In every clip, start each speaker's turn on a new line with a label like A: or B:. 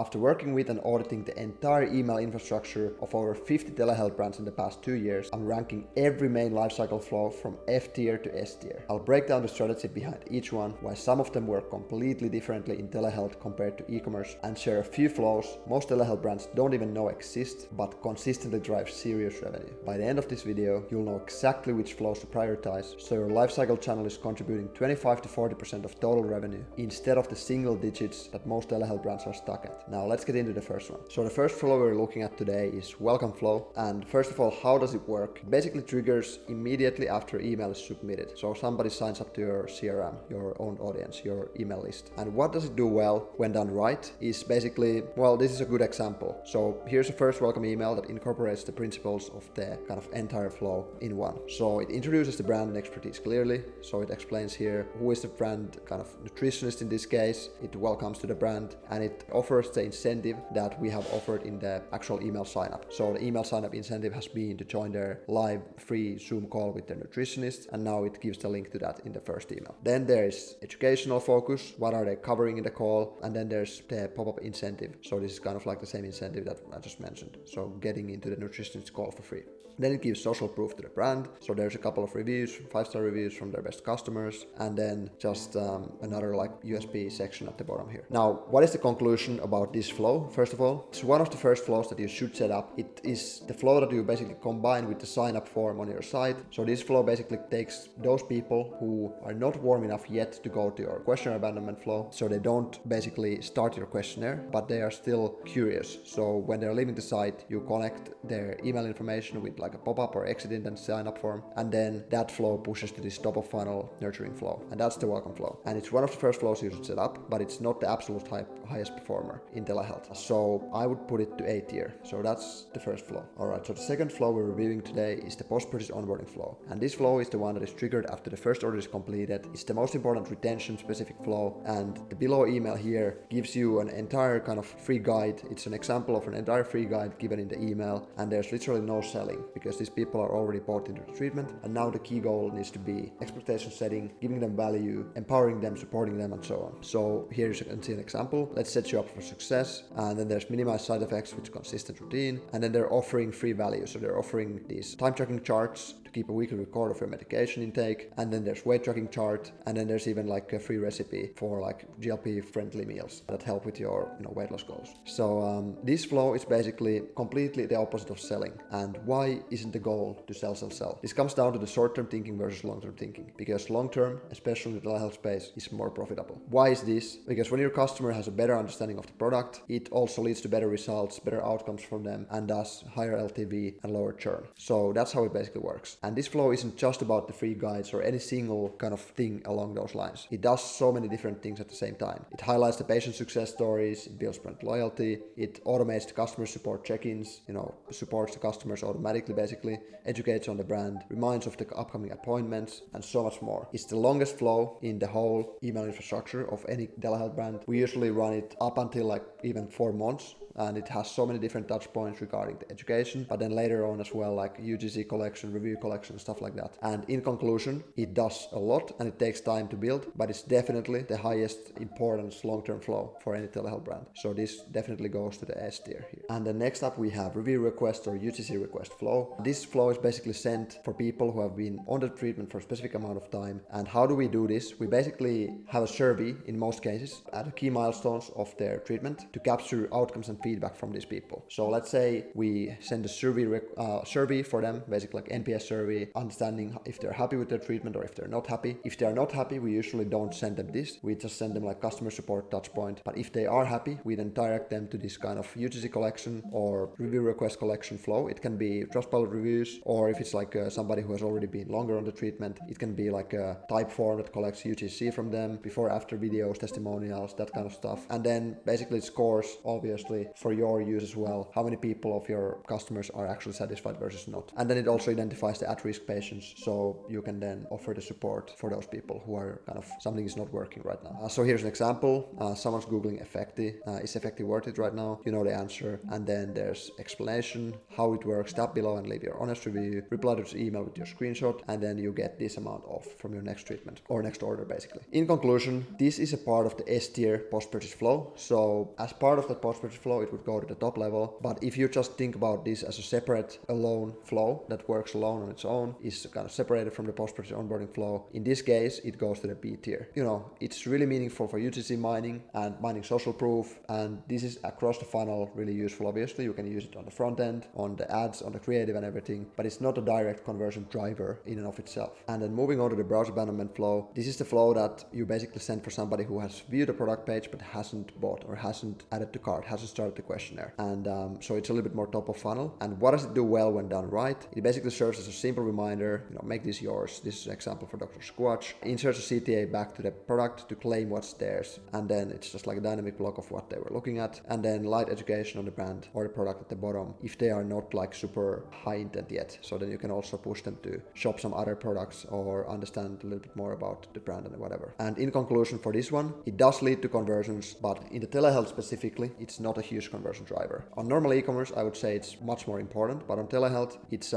A: After working with and auditing the entire email infrastructure of over 50 telehealth brands in the past 2 years, I'm ranking every main lifecycle flow from F tier to S tier. I'll break down the strategy behind each one, why some of them work completely differently in telehealth compared to e-commerce, and share a few flows most telehealth brands don't even know exist but consistently drive serious revenue. By the end of this video, you'll know exactly which flows to prioritize, so your lifecycle channel is contributing 25 to 40% of total revenue instead of the single digits that most telehealth brands are stuck at. Now let's get into the first one. So the first flow we're looking at today is welcome flow. And first of all, how does it work? It basically triggers immediately after email is submitted. So somebody signs up to your CRM, your own audience, your email list. And what does it do well when done right is basically, well, this is a good example. So here's the first welcome email that incorporates the principles of the kind of entire flow in one. So it introduces the brand and expertise clearly. So it explains here who is the brand kind of nutritionist in this case. It welcomes to the brand and it offers the incentive that we have offered in the actual email sign up. So the email sign up incentive has been to join their live free Zoom call with their nutritionist, and now it gives the link to that in the first email. Then there's educational focus, what are they covering in the call, and then there's the pop-up incentive. So this is kind of like the same incentive that I just mentioned, so getting into the nutritionist call for free. Then it gives social proof to the brand, so there's a couple of reviews, 5-star reviews from their best customers, and then just another like USB section at the bottom here. Now, what is the conclusion about this flow? First of all, it's one of the first flows that you should set up. It is the flow that you basically combine with the sign up form on your site. So this flow basically takes those people who are not warm enough yet to go to your questionnaire abandonment flow, so they don't basically start your questionnaire, but they are still curious. So when they're leaving the site, you connect their email information with like a pop-up or exit intent sign up form, and then that flow pushes to this top of funnel nurturing flow, and that's the welcome flow. And it's one of the first flows you should set up, but it's not the absolute highest performer in telehealth. So I would put it to A tier. So that's the first flow. Alright, so the second flow we're reviewing today is the post-purchase onboarding flow. And this flow is the one that is triggered after the first order is completed. It's the most important retention specific flow, and the below email here gives you an entire kind of free guide. It's an example of an entire free guide given in the email, and there's literally no selling because these people are already bought into the treatment, and now the key goal needs to be expectation setting, giving them value, empowering them, supporting them, and so on. So here you can see an example. Let's set you up for success, and then there's minimize side effects with consistent routine, and then they're offering free value. So they're offering these time tracking charts to keep a weekly record of your medication intake, and then there's weight tracking chart, and then there's even like a free recipe for like GLP friendly meals that help with your weight loss goals. So this flow is basically completely the opposite of selling. And why isn't the goal to sell? This comes down to the short-term thinking versus long-term thinking, because long-term, especially in the telehealth space, is more profitable. Why is this? Because when your customer has a better understanding of the product, it also leads to better results, better outcomes from them, and thus higher LTV and lower churn. So that's how it basically works. And this flow isn't just about the free guides or any single kind of thing along those lines. It does so many different things at the same time. It highlights the patient success stories, it builds brand loyalty, it automates the customer support check-ins, supports the customers automatically basically, educates on the brand, reminds of the upcoming appointments, and so much more. It's the longest flow in the whole email infrastructure of any telehealth brand. We usually run it up until like even 4 months, and it has so many different touch points regarding the education, but then later on as well, like UGC collection, review collection, stuff like that. And in conclusion, it does a lot and it takes time to build, but it's definitely the highest importance long-term flow for any telehealth brand. So this definitely goes to the S tier here. And then next up we have review request or UGC request flow. This flow is basically sent for people who have been on the treatment for a specific amount of time. And how do we do this? We basically have a survey in most cases at the key milestones of their treatment to capture outcomes and feedback from these people. So let's say we send a survey for them, basically like NPS survey, understanding if they're happy with their treatment or if they're not happy. If they're not happy, we usually don't send them this. We just send them like customer support touch point. But if they are happy, we then direct them to this kind of UGC collection or review request collection flow. It can be Trustpilot reviews, or if it's like somebody who has already been longer on the treatment, it can be like a type form that collects UGC from them, before after videos, testimonials, that kind of stuff. And then basically it scores obviously for your use as well, how many people of your customers are actually satisfied versus not. And then it also identifies the at-risk patients, so you can then offer the support for those people who are kind of something is not working right now. So here's an example. Someone's googling Effecti. Is Effecti worth it right now? You know the answer. And then there's explanation, how it works. Tap below and leave your honest review. Reply to this email with your screenshot, and then you get this amount off from your next treatment or next order, basically. In conclusion, this is a part of the S-tier post-purchase flow. So as part of the post-purchase flow, it would go to the top level. But if you just think about this as a separate, alone flow that works alone on its own, is kind of separated from the post-purchase onboarding flow, in this case, it goes to the B tier. You know, it's really meaningful for UGC mining and mining social proof. And this is across the funnel really useful. Obviously, you can use it on the front end, on the ads, on the creative and everything, but it's not a direct conversion driver in and of itself. And then moving on to the browse abandonment flow, this is the flow that you basically send for somebody who has viewed a product page but hasn't bought or hasn't added to cart, hasn't started the questionnaire. And so it's a little bit more top of funnel. And what does it do well when done right? It basically serves as a simple reminder, you know, make this yours. This is an example for Dr. Squatch. Inserts a CTA back to the product to claim what's theirs. And then it's just like a dynamic block of what they were looking at. And then light education on the brand or the product at the bottom if they are not like super high intent yet. So then you can also push them to shop some other products or understand a little bit more about the brand and whatever. And in conclusion for this one, it does lead to conversions, but in the telehealth specifically, it's not a huge conversion driver. On normal e-commerce, I would say it's much more important, but on telehealth, it's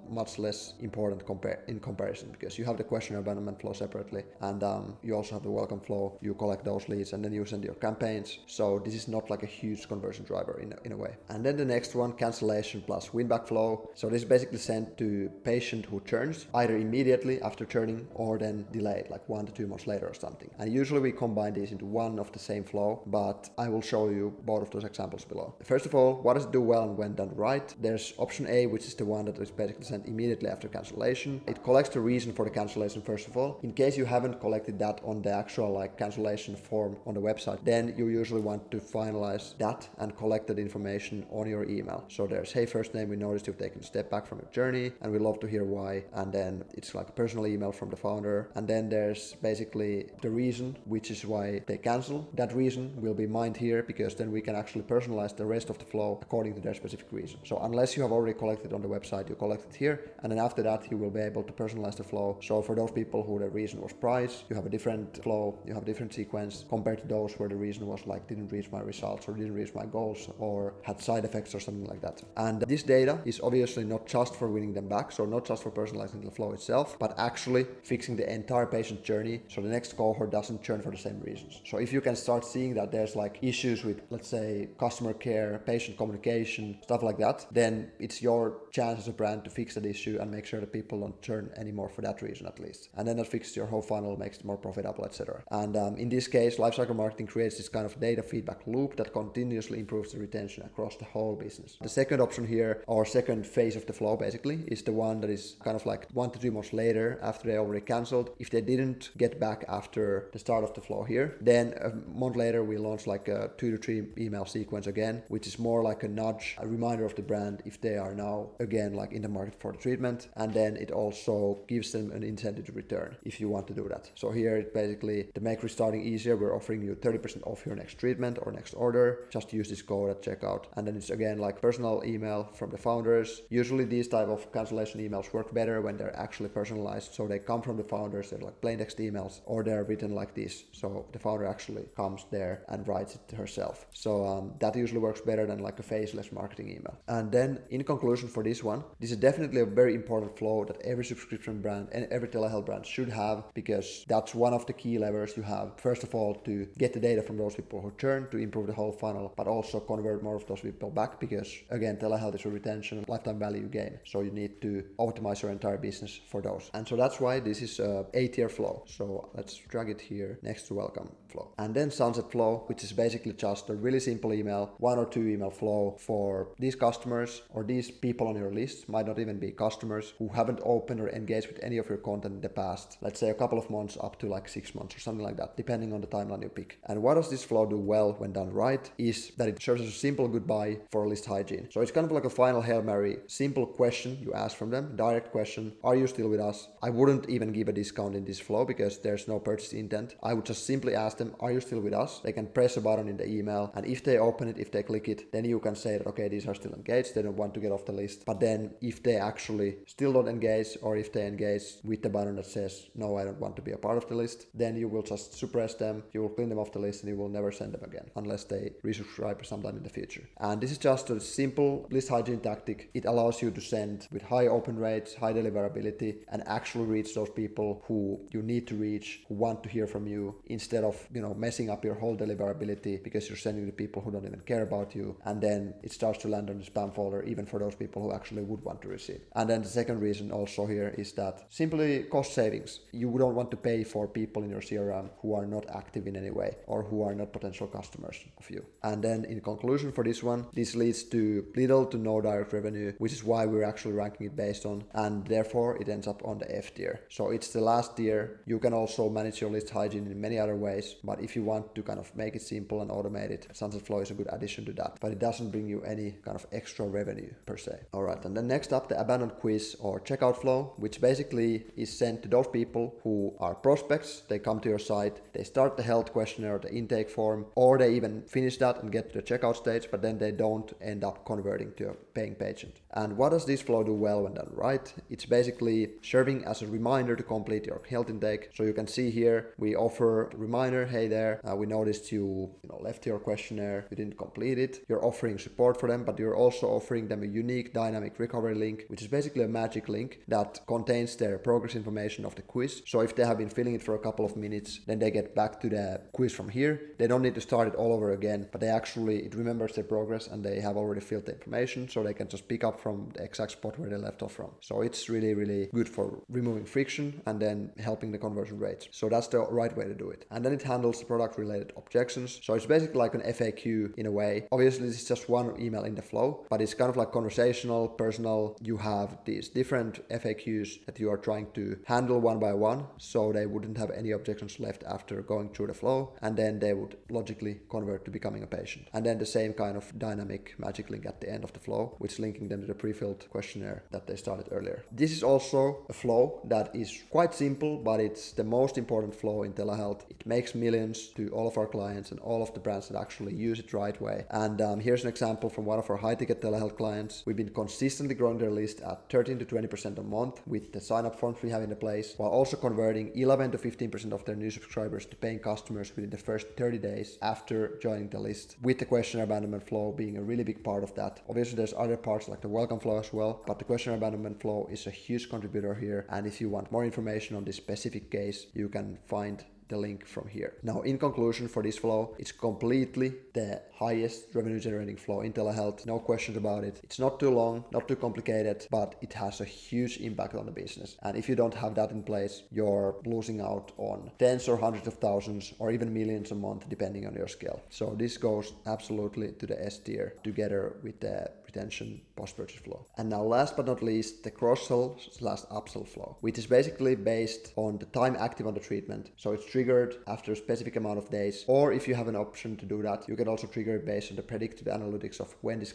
A: much less important in comparison, because you have the questionnaire abandonment flow separately, and you also have the welcome flow. You collect those leads and then you send your campaigns. So this is not like a huge conversion driver in a way. And then the next one, cancellation plus win-back flow. So this is basically sent to patient who churns either immediately after churning or then delayed, like 1 to 2 months later or something. And usually we combine these into one of the same flow, but I will show you both of those examples below. First of all, what does it do well and when done right? There's option A, which is the one that is basically sent immediately after cancellation. It collects the reason for the cancellation first of all. In case you haven't collected that on the actual like cancellation form on the website, then you usually want to finalize that and collect that information on your email. So there's, hey, first name, we noticed you've taken a step back from your journey and we'd love to hear why. And then it's like a personal email from the founder. And then there's basically the reason, which is why they cancel. That reason will be mined here, because then we can actually personalize the rest of the flow according to their specific reason. So unless you have already collected on the website, you collect it here. And then after that, you will be able to personalize the flow. So for those people who the reason was price, you have a different flow, you have a different sequence compared to those where the reason was like didn't reach my results or didn't reach my goals or had side effects or something like that. And this data is obviously not just for winning them back, so not just for personalizing the flow itself, but actually fixing the entire patient journey so the next cohort doesn't churn for the same reasons. So if you can start seeing that there's like issues with, let's say, customer care, patient communication, stuff like that, then it's your chance as a brand to fix that issue and make sure that people don't churn anymore for that reason at least. And then that fixes your whole funnel, makes it more profitable, etc. And in this case, lifecycle marketing creates this kind of data feedback loop that continuously improves the retention across the whole business. The second option here, or second phase of the flow basically, is the one that is kind of like 1 to 2 months later after they already canceled. If they didn't get back after the start of the flow here, then a month later we launch like a 2 to 3 email sequence again, which is more like a nudge, a reminder of the brand if they are now again like in the market for the treatment. And then it also gives them an incentive to return if you want to do that. So here it basically, to make restarting easier, we're offering you 30% off your next treatment or next order. Just use this code at checkout. And then it's again like personal email from the founders. Usually these type of cancellation emails work better when they're actually personalized. So they come from the founders, they're like plain text emails, or they're written like this. So the founder actually comes there and writes it herself. So that usually works better than like a faceless marketing email. And then in conclusion for this one, this is definitely a very important flow that every subscription brand and every telehealth brand should have, because that's one of the key levers you have. First of all, to get the data from those people who churn to improve the whole funnel, but also convert more of those people back, because again, telehealth is a retention and lifetime value game. So you need to optimize your entire business for those. And so that's why this is a 8-tier flow. So let's drag it here next to welcome flow. And then sunset flow, which is basically just a really simple email, 1 or 2 email flow for these customers or these people on your list, might not even be customers, who haven't opened or engaged with any of your content in the past, let's say a couple of months up to like 6 months or something like that, depending on the timeline you pick. And what does this flow do well when done right is that it serves as a simple goodbye for list hygiene. So it's kind of like a final Hail Mary, simple question you ask from them, direct question, are you still with us? I wouldn't even give a discount in this flow because there's no purchase intent. I would just simply ask them them, are you still with us? They can press a button in the email, and if they open it, if they click it, then you can say that, okay, these are still engaged, they don't want to get off the list. But then if they actually still don't engage, or if they engage with the button that says, no, I don't want to be a part of the list, then you will just suppress them, you will clean them off the list, and you will never send them again, unless they resubscribe sometime in the future. And this is just a simple list hygiene tactic. It allows you to send with high open rates, high deliverability, and actually reach those people who you need to reach, who want to hear from you, instead of, messing up your whole deliverability because you're sending to people who don't even care about you, and then it starts to land on the spam folder, even for those people who actually would want to receive. And then the second reason also here is that simply cost savings. You don't want to pay for people in your CRM who are not active in any way, or who are not potential customers of you. And then in conclusion for this one, this leads to little to no direct revenue, which is why we're actually ranking it based on, and therefore it ends up on the F tier. So it's the last tier. You can also manage your list hygiene in many other ways, but if you want to kind of make it simple and automate it, Sunset Flow is a good addition to that, but it doesn't bring you any kind of extra revenue per se. Alright, and then next up, the abandoned quiz or checkout flow, which basically is sent to those people who are prospects. They come to your site, they start the health questionnaire or the intake form, or they even finish that and get to the checkout stage, but then they don't end up converting to a paying patient. And what does this flow do well when done right? It's basically serving as a reminder to complete your health intake. So you can see here, we offer a reminder, hey there, we noticed you left your questionnaire, you didn't complete it. You're offering support for them, but you're also offering them a unique dynamic recovery link, which is basically a magic link that contains their progress information of the quiz. So if they have been filling it for a couple of minutes, then they get back to the quiz from here. They don't need to start it all over again, but it remembers their progress, and they have already filled the information, so they can just pick up from the exact spot where they left off from. So it's really, really good for removing friction and then helping the conversion rates. So that's the right way to do it. And then it handles the product related objections. So it's basically like an FAQ in a way. Obviously this is just one email in the flow, but it's kind of like conversational, personal. You have these different FAQs that you are trying to handle one by one, so they wouldn't have any objections left after going through the flow, and then they would logically convert to becoming a patient. And then the same kind of dynamic magic link at the end of the flow, which is linking them to the pre-filled questionnaire that they started earlier. This is also a flow that is quite simple, but it's the most important flow in telehealth. It makes millions to all of our clients and all of the brands that actually use it right way. And here's an example from one of our high-ticket telehealth clients. We've been consistently growing their list at 13 to 20% a month with the sign-up forms we have in place, while also converting 11 to 15% of their new subscribers to paying customers within the first 30 days after joining the list, with the questionnaire abandonment flow being a really big part of that. Obviously there's other parts like the welcome flow as well, but the questionnaire abandonment flow is a huge contributor here, and if you want more information on this specific case, you can find the link from here. Now, in conclusion for this flow, it's completely the highest revenue generating flow in telehealth. No questions about it. It's not too long, not too complicated, but it has a huge impact on the business. And if you don't have that in place, you're losing out on tens or hundreds of thousands or even millions a month, depending on your scale. So this goes absolutely to the S tier together with the retention post-purchase flow. And now last but not least, the cross-sell/upsell flow, which is basically based on the time active on the treatment. So it's triggered after a specific amount of days, or if you have an option to do that, you can also trigger it based on the predictive analytics of when this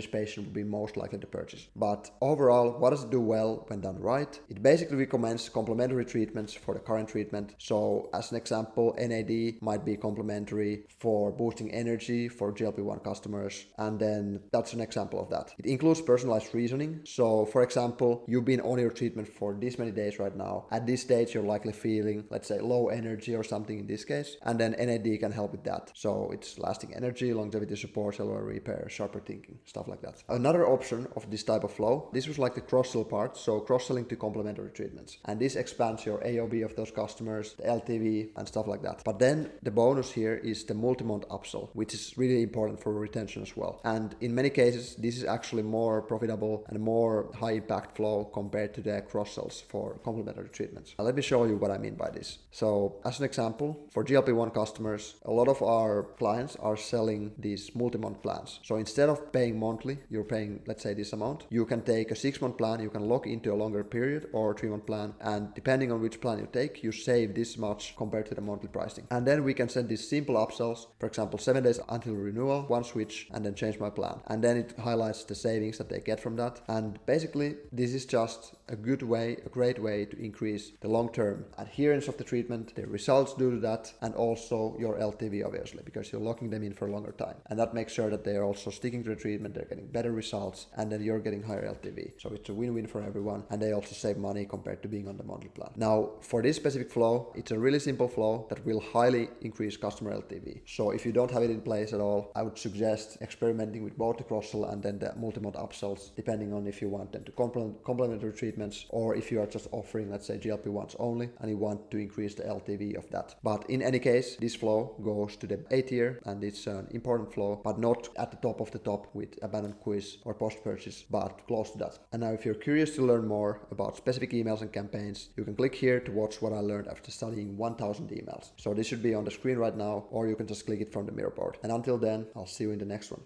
A: patient will be most likely to purchase. But overall, what does it do well when done right? It basically recommends complementary treatments for the current treatment. So as an example, NAD might be complementary for boosting energy for GLP-1 customers, and then that's an example of that. It includes personalized reasoning. So for example, you've been on your treatment for this many days right now. At this stage, you're likely feeling, let's say, low energy or something in this case, and then NAD can help with that. So it's lasting energy, longevity support, cellular repair, sharper thinking, stuff like that. Another option of this type of flow, this was like the cross-sell part, so cross-selling to complementary treatments. And this expands your AOV of those customers, the LTV and stuff like that. But then the bonus here is the multi-month upsell, which is really important for retention as well. And in many cases, this is actually more profitable and more high impact flow compared to the cross-sells for complementary treatments. Now, let me show you what I mean by this. So as an example, for GLP-1 customers, a lot of our clients are selling these multi-month plans. So instead of paying monthly, you're paying, let's say, this amount. You can take a 6-month plan, you can lock into a longer period, or a 3-month plan, and depending on which plan you take, you save this much compared to the monthly pricing. And then we can send these simple upsells, for example, 7 days until renewal, one switch, and then change my plan. And then it highlights the savings that they get from that. And basically, this is just a great way to increase the long-term adherence of the treatment, their results due to that, and also your LTV obviously, because you're locking them in for a longer time. And that makes sure that they are also sticking to the treatment, they're getting better results, and then you're getting higher LTV. So it's a win-win for everyone, and they also save money compared to being on the monthly plan. Now, for this specific flow, it's a really simple flow that will highly increase customer LTV. So if you don't have it in place at all, I would suggest experimenting with both the cross-sell and then the multi-month upsells, depending on if you want them to complementary treatments, or if you are just offering, let's say, GLP-1s only, and you want to increase the LTV of that. But in any case, this flow goes to the A tier, and it's an important flow, but not at the top of the top with abandoned quiz or post-purchase, but close to that. And now if you're curious to learn more about specific emails and campaigns, you can click here to watch what I learned after studying 1000 emails. So this should be on the screen right now, or you can just click it from the mirror board. And until then, I'll see you in the next one.